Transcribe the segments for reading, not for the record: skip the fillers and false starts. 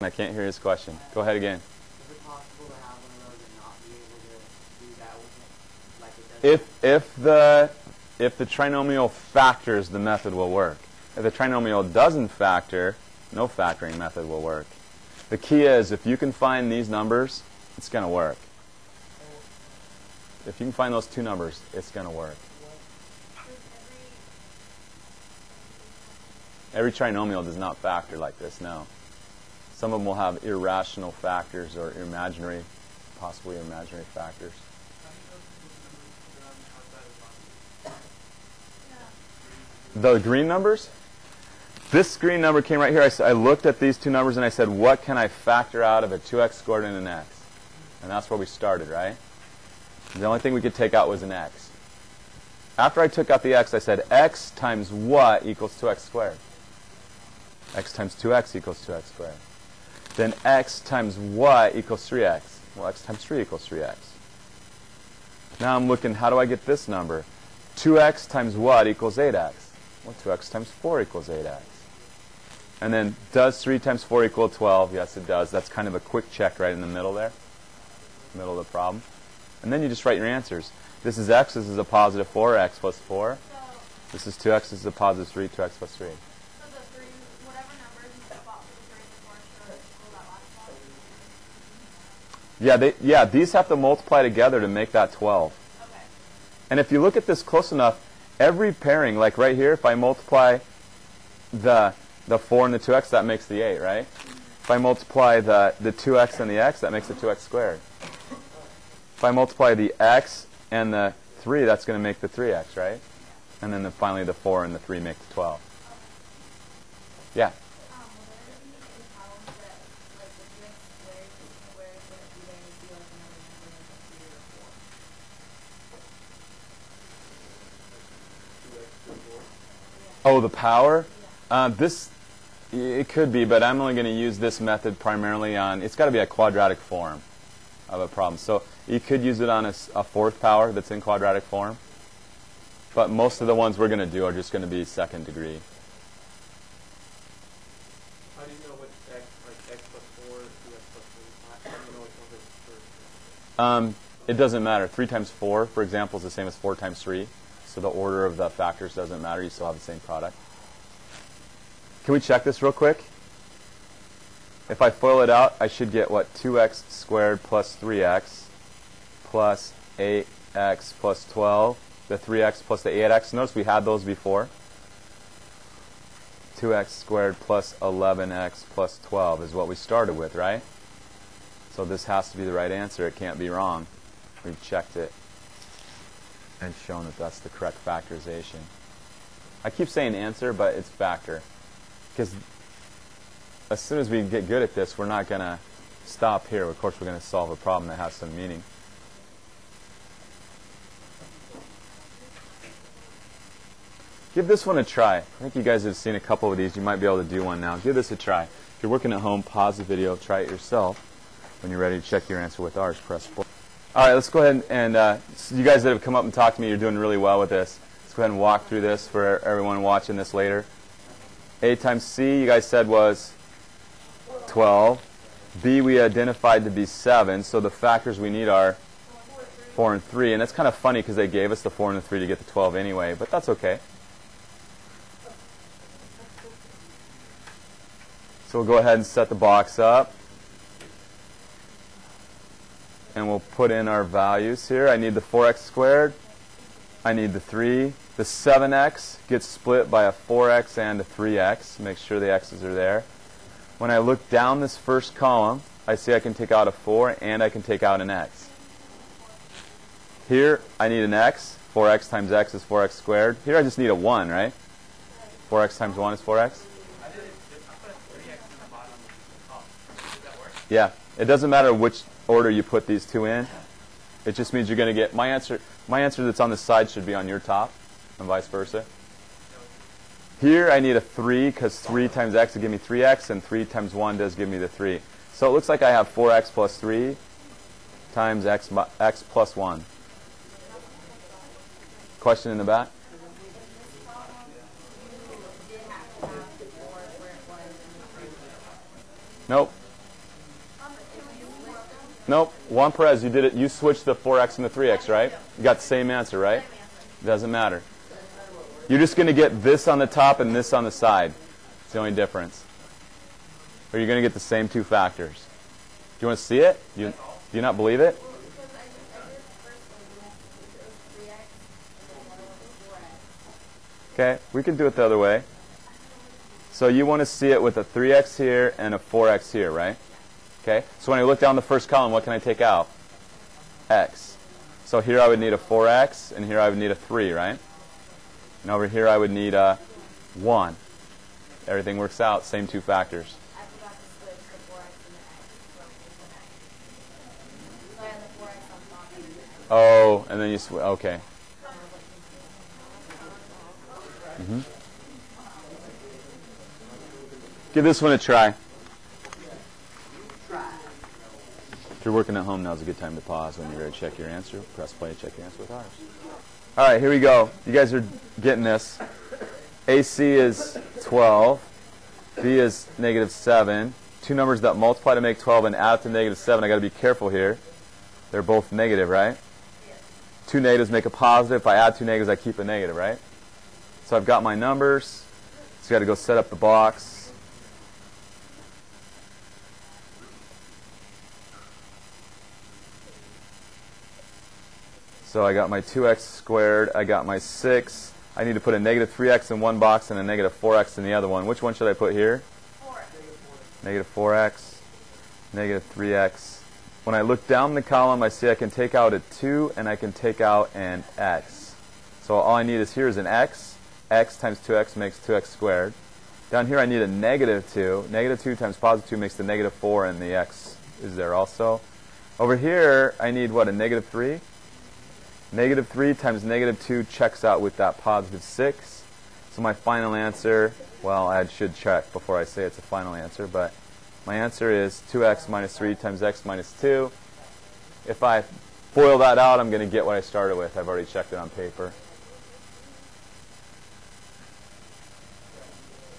I can't hear his question. Go ahead again. Is it possible to have one of those and not be able to do that with it? Like it doesn't. If the trinomial factors, the method will work. If the trinomial doesn't factor, no factoring method will work. The key is if you can find these numbers, it's going to work. If you can find those two numbers, it's going to work. Every trinomial does not factor like this, no. Some of them will have irrational factors or imaginary, possibly imaginary factors. The green numbers? This green number came right here. I looked at these two numbers and I said, what can I factor out of a 2x squared and an x? And that's where we started, right? The only thing we could take out was an x. After I took out the x, I said, x times what equals 2x squared? X times 2x equals 2x squared. Then x times what equals 3x? Well, x times 3 equals 3x. Now I'm looking, how do I get this number? 2x times what equals 8x? Well, 2x times 4 equals 8x. And then, does 3 times 4 equal 12? Yes, it does. That's kind of a quick check right in the middle there, middle of the problem. And then you just write your answers. This is x, this is a positive 4, x plus 4. This is 2x, this is a positive 3, 2x plus 3. Yeah, these have to multiply together to make that 12. Okay. And if you look at this close enough, every pairing, like right here, if I multiply the 4 and the 2x, that makes the 8, right? If I multiply the 2x and the x, that makes it 2x squared. If I multiply the x and the 3, that's going to make the 3x, right? And then finally the 4 and the 3 make the 12. Yeah? Oh, the power? It could be, but I'm only going to use this method primarily on, it's got to be a quadratic form of a problem. So you could use it on a fourth power that's in quadratic form. But most of the ones we're going to do are just going to be second degree. How do you know what's x, like x plus 4, 2x plus 3? How do you know which one is first? It doesn't matter. 3 times 4, for example, is the same as 4 times 3. So the order of the factors doesn't matter. You still have the same product. Can we check this real quick? If I FOIL it out, I should get, what, 2x squared plus 3x plus 8x plus 12. The 3x plus the 8x. Notice we had those before. 2x squared plus 11x plus 12 is what we started with, right? So this has to be the right answer. It can't be wrong. We've checked it and shown that that's the correct factorization. I keep saying answer, but it's factor. Because as soon as we get good at this, we're not going to stop here. Of course, we're going to solve a problem that has some meaning. Give this one a try. I think you guys have seen a couple of these. You might be able to do one now. Give this a try. If you're working at home, pause the video, try it yourself. When you're ready to check your answer with ours, press 4. All right, let's go ahead and you guys that have come up and talked to me, you're doing really well with this. Let's go ahead and walk through this for everyone watching this later. A times C, you guys said was 12. B we identified to be 7, so the factors we need are 4 and 3. And that's kind of funny because they gave us the 4 and the 3 to get the 12 anyway, but that's okay. So we'll go ahead and set the box up. And we'll put in our values here. I need the 4x squared. I need the 3. The 7x gets split by a 4x and a 3x. Make sure the x's are there. When I look down this first column, I see I can take out a 4 and I can take out an x. Here, I need an x. 4x times x is 4x squared. Here, I just need a 1, right? 4x times 1 is 4x. Yeah. It doesn't matter which order you put these two in. It just means you're going to get my answer that's on the side should be on your top and vice versa. Here I need a 3 because 3 times x will give me 3x and 3 times 1 does give me the 3. So it looks like I have 4x plus 3 times x plus 1. Question in the back? Nope. Nope. Juan Perez, you did it. You switched the 4x and the 3x, right? You got the same answer, right? Doesn't matter. You're just going to get this on the top and this on the side. It's the only difference. Or you're going to get the same two factors. Do you want to see it? Do you not believe it? Okay, we can do it the other way. So you want to see it with a 3x here and a 4x here, right? Okay, so when I look down the first column, what can I take out? X. So here I would need a 4x, and here I would need a 3, right? And over here I would need a 1. Everything works out, same two factors. I forgot to switch the 4x and the x. So I had the 4x on top and the x. Oh, and then you switch. Okay. Give this one a try. If you're working at home, now's a good time to pause. When you're ready to check your answer, press play to check your answer with ours. All right, here we go. You guys are getting this. AC is 12. B is -7. Two numbers that multiply to make 12 and add to -7. I got to be careful here. They're both negative, right? Two negatives make a positive. If I add two negatives, I keep a negative, right? So I've got my numbers. So I got to go set up the box. So I got my 2x squared. I got my 6. I need to put a -3x in one box and a -4x in the other one. Which one should I put here? 4. -4x, -3x. When I look down the column, I see I can take out a 2 and I can take out an x. So all I need is here is an x. X times 2x makes 2x squared. Down here I need a -2. -2 times +2 makes the -4, and the x is there also. Over here I need, what, a -3? -3 times -2 checks out with that +6. So my final answer, well, I should check before I say it's a final answer, but my answer is 2x minus 3 times x minus 2. If I FOIL that out, I'm going to get what I started with. I've already checked it on paper.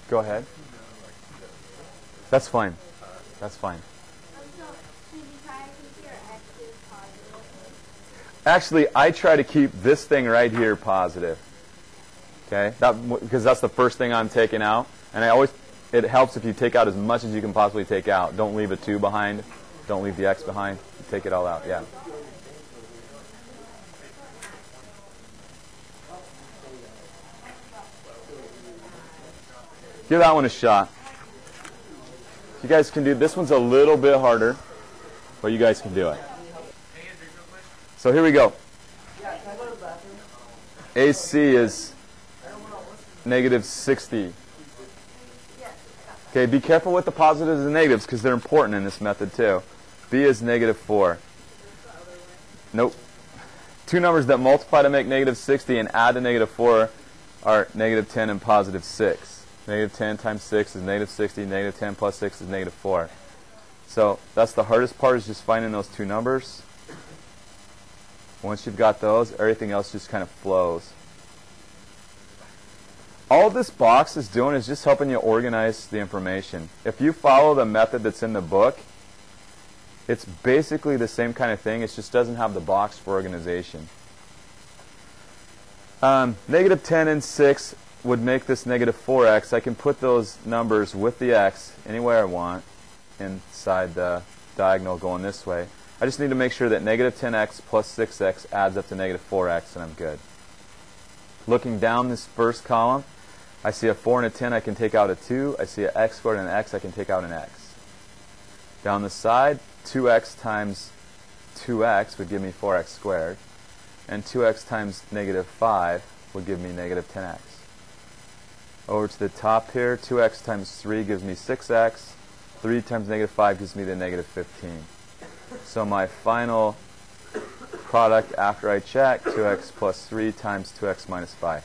Go ahead. That's fine. That's fine. Actually, I try to keep this thing right here positive. Okay? Because that's the first thing I'm taking out. And it helps if you take out as much as you can possibly take out. Don't leave a 2 behind. Don't leave the x behind. Take it all out. Yeah. Give that one a shot. You guys can do this one's a little bit harder, but you guys can do it. So here we go. AC is -60. Okay, be careful with the positives and negatives because they're important in this method too. B is -4. Nope. Two numbers that multiply to make -60 and add to -4 are -10 and +6. -10 times 6 is -60. -10 plus 6 is -4. So that's the hardest part, is just finding those two numbers. Once you've got those, everything else just kind of flows. All this box is doing is just helping you organize the information. If you follow the method that's in the book, it's basically the same kind of thing. It just doesn't have the box for organization. -10 and 6 would make this -4x. I can put those numbers with the x anywhere I want inside the diagonal going this way. I just need to make sure that -10x plus 6x adds up to -4x, and I'm good. Looking down this first column, I see a 4 and a 10. I can take out a 2. I see an x squared and an x. I can take out an x. Down the side, 2x times 2x would give me 4x squared. And 2x times -5 would give me -10x. Over to the top here, 2x times 3 gives me 6x. 3 times -5 gives me the -15. So my final product after I check, 2x plus 3 times 2x minus 5.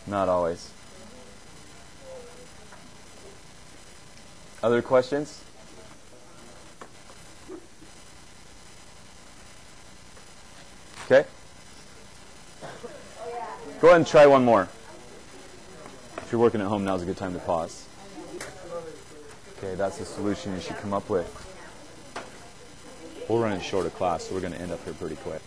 Not always. Other questions? Okay? Go ahead and try one more. If you're working at home, now's a good time to pause. Okay, that's the solution you should come up with. We're running short of class, so we're going to end up here pretty quick.